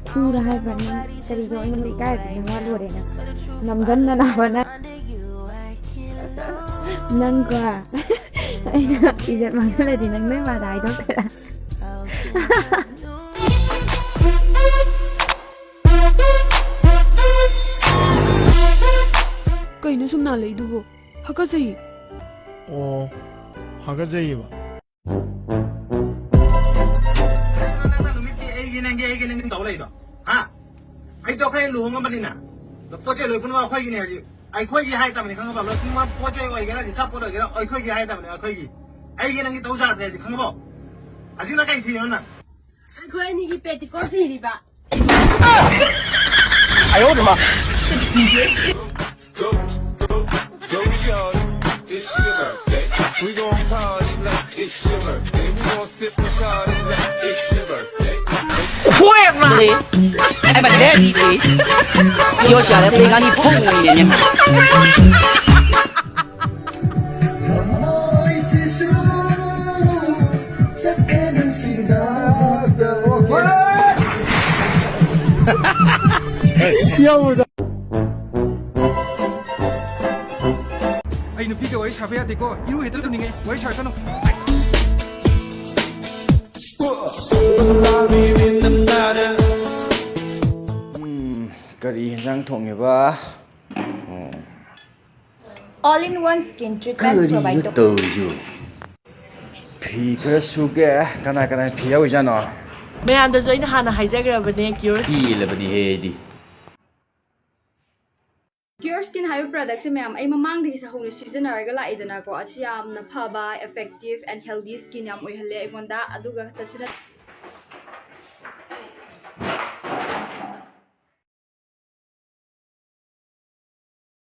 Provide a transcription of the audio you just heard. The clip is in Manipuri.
Pura hai bana sari do ngi kai ni wa lo re na nam jan na na bana nang kwa aina ijat Manghnladi nang nei ma dai dok ta Kaino sum na lei dubo haka sei 어, 하가제이바. 애기는 더울래도. 아, 아이도 그래 루홍가 말이나. 너 포제 루분와 거기네 하지. 아이 거기 하이다면 그거 봐. 너 그만 포제고 이게나 사포도 이게 어이 거기 하이다면 거기. 애기는 게 도자 돼야지. 그거 봐. 아직 나가 있지요나. 거기 이 배티 거기 봐. 哎呦我的妈！ It's your birthday. We gon' party like it's your birthday. We gon' sip and party like it's your birthday. 快嘛！哎，不对，你要下来得让你碰我一眼嘛。要的。 Ay Nupika wari sabi ate ko iru hetal to ninge wari sabi kano kari hinjang thong ba all-in-one skin treatment provide to you phi khara su ge kana kana phi yaw jano Ma'am, da join hana hijagrabane cures. phi labani he di Pure skin high products ma'am ay mamang di sa home season na regala idana ko at siyam na phaba effective and healthy skin yam oy halle igonda aduga tasuna